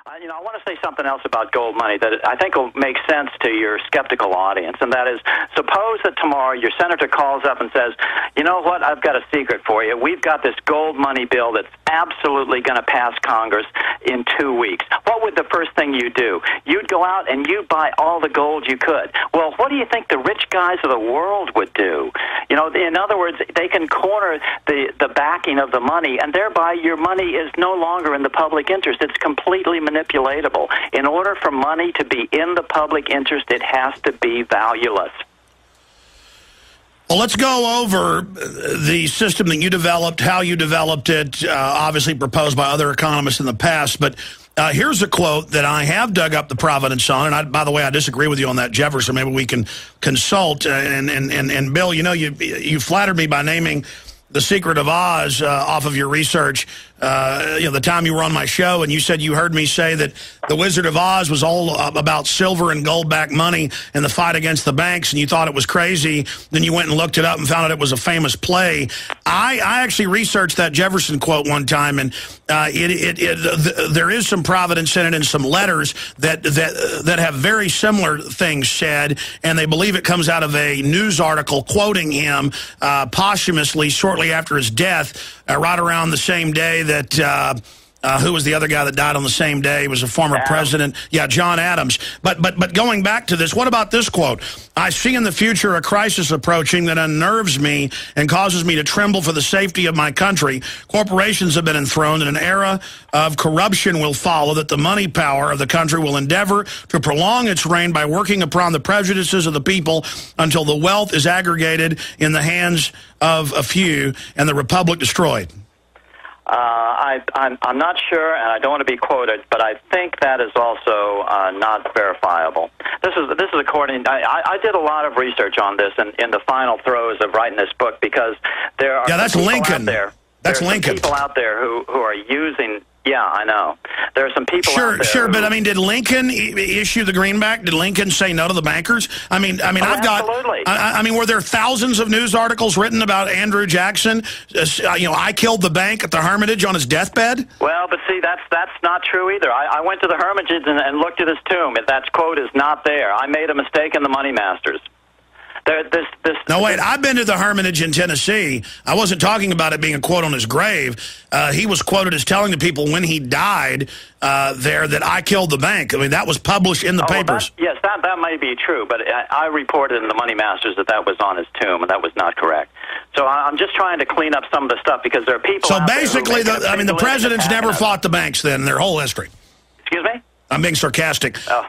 I want to say something else about gold money that I think will make sense to your skeptical audience, and that is, suppose that tomorrow your senator calls up and says, you know what, I've got a secret for you. We've got this gold money bill that's absolutely going to pass Congress in 2 weeks. What would the first thing you do? You'd go out and you'd buy all the gold you could. Well, what do you think the rich guys of the world would do? In other words, they can corner the backing of the money, and thereby your money is no longer in the public interest. It's completely manipulatable. In order for money to be in the public interest, it has to be valueless. Well, let's go over the system that you developed, how you developed it, obviously proposed by other economists in the past. But here's a quote that I have dug up the provenance on. And by the way, I disagree with you on that, Jefferson. Maybe we can consult. And Bill, you flattered me by naming The Secret of Oz off of your research. The time you were on my show, and you said you heard me say that The Wizard of Oz was all about silver and gold-backed money and the fight against the banks, and you thought it was crazy. Then you went and looked it up and found out it was a famous play. I actually researched that Jefferson quote one time, and there is some providence in it and some letters that have very similar things said, and they believe it comes out of a news article quoting him posthumously shortly after his death, right around the same day that who was the other guy that died on the same day? He was a former president. Yeah, John Adams. But going back to this, what about this quote? I see in the future a crisis approaching that unnerves me and causes me to tremble for the safety of my country. Corporations have been enthroned, and an era of corruption will follow, that the money power of the country will endeavor to prolong its reign by working upon the prejudices of the people until the wealth is aggregated in the hands of a few and the republic destroyed. I'm not sure, and I don't want to be quoted, but I think that is also not verifiable. This is according. I did a lot of research on this in the final throes of writing this book, because there are that's Lincoln. Out there. That's there are Lincoln. People out there who are using. Yeah, I know. There are some people out there. Sure, but I mean, did Lincoln issue the greenback? Did Lincoln say no to the bankers? I mean, absolutely. I mean, were there thousands of news articles written about Andrew Jackson? I killed the bank at the Hermitage on his deathbed. Well, but see, that's not true either. I went to the Hermitage and looked at his tomb. That quote is not there. I made a mistake in the Money Masters. No, wait, I've been to the Hermitage in Tennessee. I wasn't talking about it being a quote on his grave. He was quoted as telling the people when he died there that I killed the bank. I mean, that was published in the papers. Yes, that may be true, but I reported in the Money Masters that was on his tomb, and that was not correct. So I'm just trying to clean up some of the stuff, because there are people So out basically, there the presidents never fought the banks then in their whole history. Excuse me? I'm being sarcastic. Oh.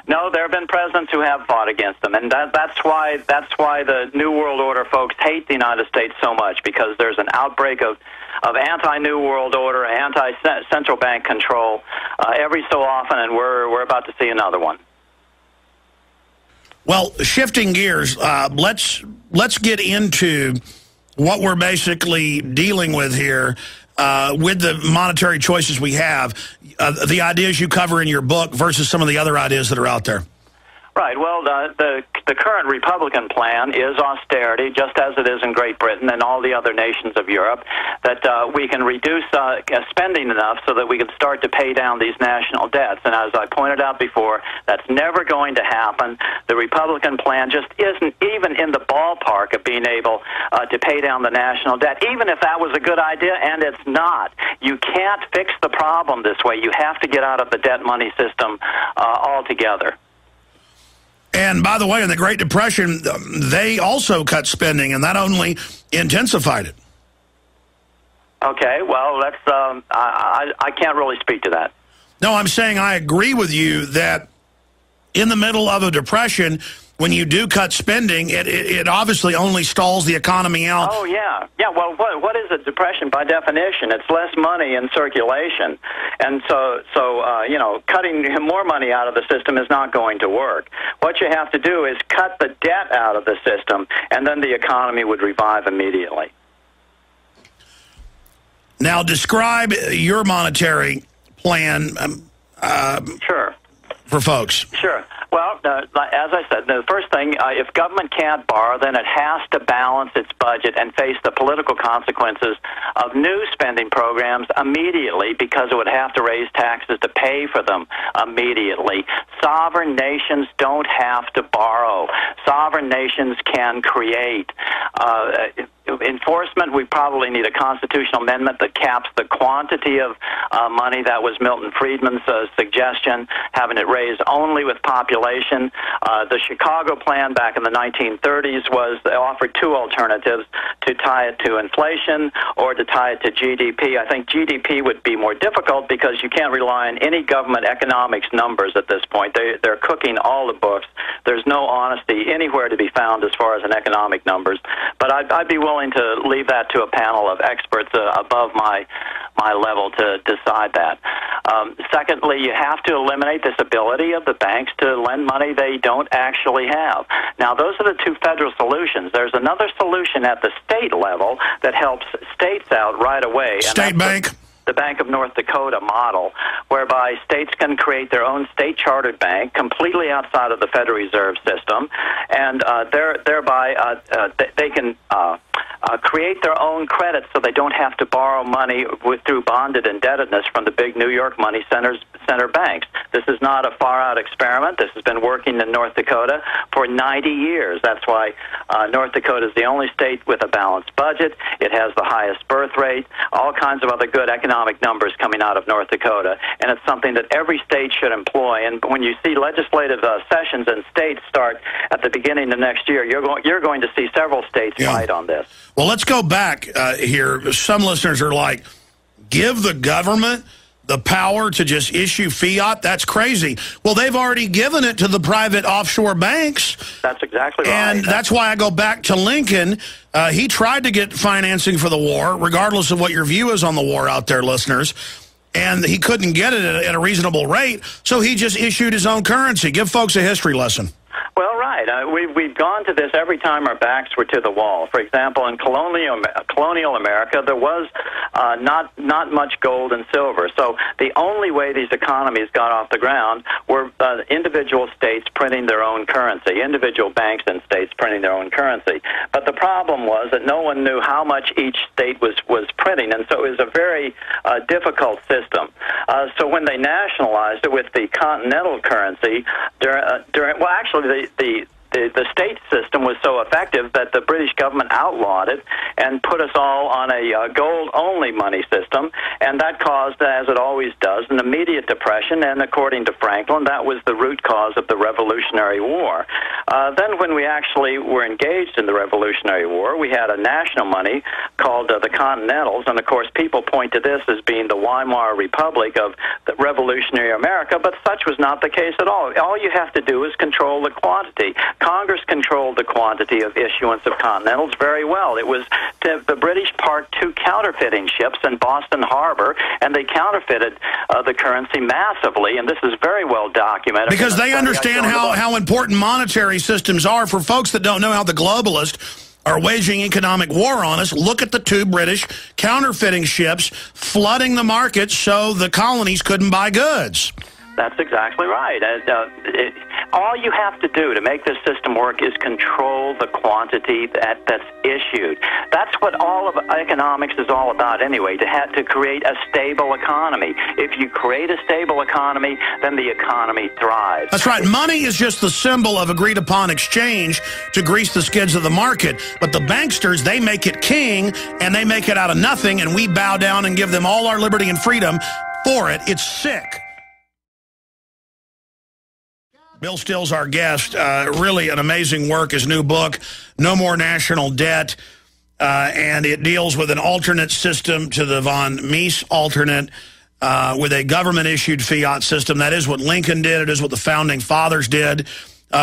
No, there have been presidents who have fought against them, and that's why the New World Order folks hate the United States so much, because there's an outbreak of anti-New World Order, anti-central bank control every so often, and we're about to see another one. Well, shifting gears, let's get into what we're basically dealing with here. With the monetary choices we have, the ideas you cover in your book versus some of the other ideas that are out there. Right. Well, the current Republican plan is austerity, just as it is in Great Britain and all the other nations of Europe, that we can reduce spending enough so that we can start to pay down these national debts. And as I pointed out before, that's never going to happen. The Republican plan just isn't even in the ballpark of being able to pay down the national debt, even if that was a good idea, and it's not. You can't fix the problem this way. You have to get out of the debt money system altogether. And by the way, in the Great Depression, they also cut spending, and that only intensified it. Okay, well, that's I can't really speak to that. No, I'm saying I agree with you that in the middle of a depression, when you do cut spending, it obviously only stalls the economy out. Oh, yeah. Yeah, well, what is a depression by definition? It's less money in circulation. And so cutting more money out of the system is not going to work. What you have to do is cut the debt out of the system, and then the economy would revive immediately. Now, describe your monetary plan Sure. for folks. Sure. Well, as I said, the first thing, if government can't borrow, then it has to balance its budget and face the political consequences of new spending programs immediately, because it would have to raise taxes to pay for them immediately. Sovereign nations don't have to borrow. Sovereign nations can create. Enforcement, we probably need a constitutional amendment that caps the quantity of money. That was Milton Friedman's suggestion, having it raised only with population. The Chicago plan back in the 1930s offered two alternatives: to tie it to inflation or to tie it to GDP. I think GDP would be more difficult because you can't rely on any government economics numbers at this point. They're cooking all the books. There's no honesty anywhere to be found as far as an economic numbers. But I'd be willing to leave that to a panel of experts above my level to decide that. Secondly, you have to eliminate this ability of the banks to lend money they don't actually have. Now, those are the two federal solutions. There's another solution at the state level that helps states out right away. State bank? The Bank of North Dakota model, whereby states can create their own state-chartered bank completely outside of the Federal Reserve System, and thereby they can create their own credit so they don't have to borrow money through bonded indebtedness from the big New York money center banks. This is not a far-out experiment. This has been working in North Dakota for 90 years. That's why North Dakota is the only state with a balanced budget. It has the highest birth rate, all kinds of other good economic numbers coming out of North Dakota, and it's something that every state should employ. And when you see legislative sessions in states start at the beginning of next year, you're going to see several states fight on this. Well, let's go back here. Some listeners are like, give the government the power to just issue fiat? That's crazy. Well, they've already given it to the private offshore banks. That's exactly right. And that's why I go back to Lincoln. He tried to get financing for the war, regardless of what your view is on the war out there, listeners. And he couldn't get it at a reasonable rate, so he just issued his own currency. Give folks a history lesson. Well, right. We've gone to this every time our backs were to the wall. For example, in colonial America, there was not much gold and silver. So the only way these economies got off the ground were individual states printing their own currency, individual banks and states printing their own currency. But the problem was that no one knew how much each state was printing, and so it was a very difficult system. So when they nationalized it with the continental currency, the state system was so effective that the British government outlawed it and put us all on a gold-only money system, and that caused, as it always does, an immediate depression, and according to Franklin, that was the root cause of the Revolutionary War. Then when we actually were engaged in the Revolutionary War, we had a national money called the Continentals, and of course people point to this as being the Weimar Republic of the revolutionary America, but such was not the case at all. All you have to do is control the quantity. Congress controlled the quantity of issuance of Continentals very well. It was the British parked 2 counterfeiting ships in Boston Harbor, and they counterfeited the currency massively, and this is very well documented. Because they understand how important monetary systems are. For folks that don't know how the globalists are waging economic war on us, look at the 2 British counterfeiting ships flooding the market so the colonies couldn't buy goods. That's exactly right. All you have to do to make this system work is control the quantity that's issued. That's what all of economics is all about anyway, to create a stable economy. If you create a stable economy, then the economy thrives. That's right. Money is just the symbol of agreed-upon exchange to grease the skids of the market. But the banksters, they make it king, and they make it out of nothing, and we bow down and give them all our liberty and freedom for it. It's sick. Bill Still's our guest. Really an amazing work. His new book, No More National Debt, and it deals with an alternate system to the von Mises alternate with a government-issued fiat system. That is what Lincoln did. It is what the Founding Fathers did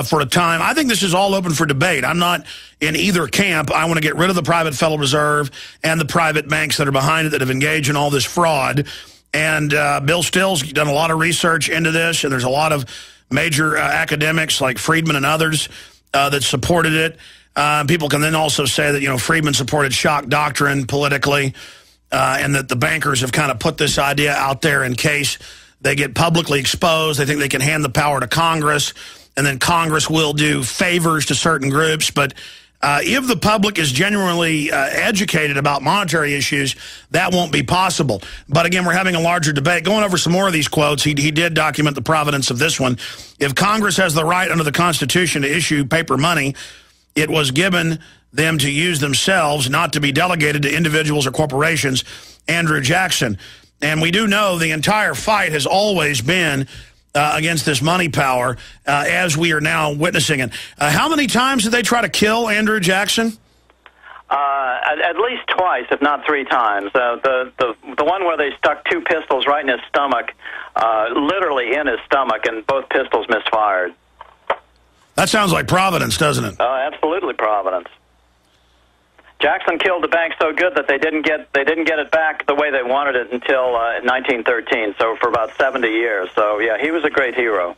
for a time. I think this is all open for debate. I'm not in either camp. I want to get rid of the private Federal Reserve and the private banks that are behind it that have engaged in all this fraud. And Bill Still's done a lot of research into this, and there's a lot of major academics like Friedman and others that supported it. People can then also say that, Friedman supported shock doctrine politically, and that the bankers have kind of put this idea out there in case they get publicly exposed. They think they can hand the power to Congress. and then Congress will do favors to certain groups. But if the public is genuinely educated about monetary issues, that won't be possible. But again, we're having a larger debate. Going over some more of these quotes, he did document the provenance of this one. If Congress has the right under the Constitution to issue paper money, it was given them to use themselves, not to be delegated to individuals or corporations. Andrew Jackson. And we do know the entire fight has always been against this money power, as we are now witnessing it. How many times did they try to kill Andrew Jackson? At least twice, if not 3 times. The one where they stuck 2 pistols right in his stomach, literally in his stomach, and both pistols misfired. That sounds like Providence, doesn't it? Oh, absolutely Providence. Jackson killed the bank so good that they didn't get it back the way they wanted it until 1913. So for about 70 years. So yeah, he was a great hero.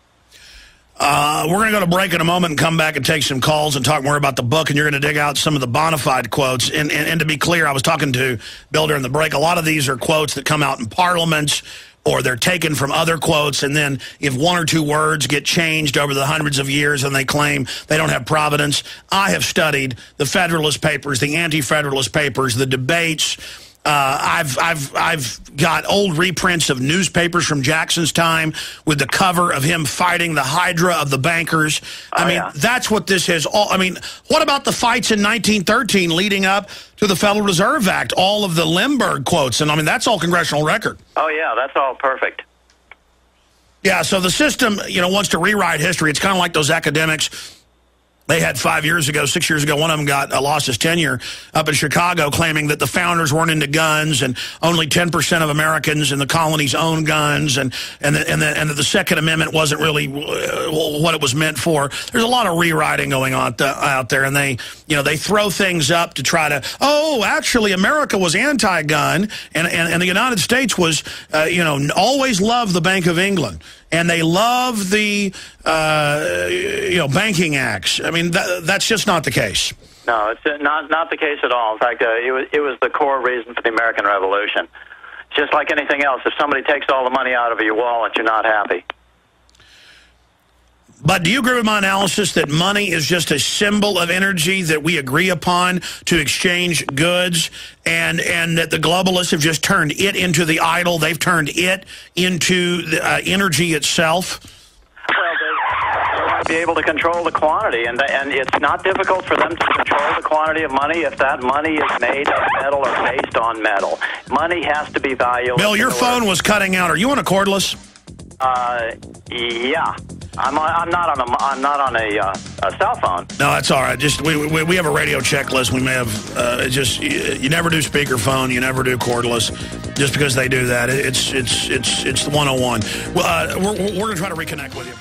We're going to go to break in a moment and come back and take some calls and talk more about the book. And you're going to dig out some of the bona fide quotes. And to be clear, I was talking to Bill during the break. A lot of these are quotes that come out in parliaments, or they're taken from other quotes, and then if 1 or 2 words get changed over the hundreds of years and they claim they don't have providence. I have studied the Federalist Papers, the Anti-Federalist Papers, the debates. I've got old reprints of newspapers from Jackson's time with the cover of him fighting the Hydra of the bankers. I mean, that's what this is. I mean, what about the fights in 1913 leading up to the Federal Reserve Act? All of the Lindbergh quotes, and I mean, that's all congressional record. Oh, yeah, that's all perfect. Yeah, so the system, wants to rewrite history. It's kind of like those academics they had 5 years ago, 6 years ago. One of them lost his tenure up in Chicago, claiming that the founders weren't into guns and only 10% of Americans in the colonies owned guns, and that the Second Amendment wasn't really what it was meant for. There's a lot of rewriting going on out there, and they throw things up to try to, actually America was anti-gun, and the United States was always loved the Bank of England. And they love the, banking acts. I mean, that's just not the case. No, it's not the case at all. In fact, it was the core reason for the American Revolution. Just like anything else, if somebody takes all the money out of your wallet, you're not happy. But do you agree with my analysis that money is just a symbol of energy that we agree upon to exchange goods, and that the globalists have just turned it into the idol? They've turned it into the energy itself? Well, they want to be able to control the quantity, and it's not difficult for them to control the quantity of money if that money is made of metal or based on metal. Money has to be valuable. Bill, your phone was cutting out. Are you on a cordless? Yeah. I'm not on a cell phone. No, that's all right. Just we have a radio checklist. We may have you never do speakerphone, you never do cordless, just because they do that. It's the 101. We're going to try to reconnect with you.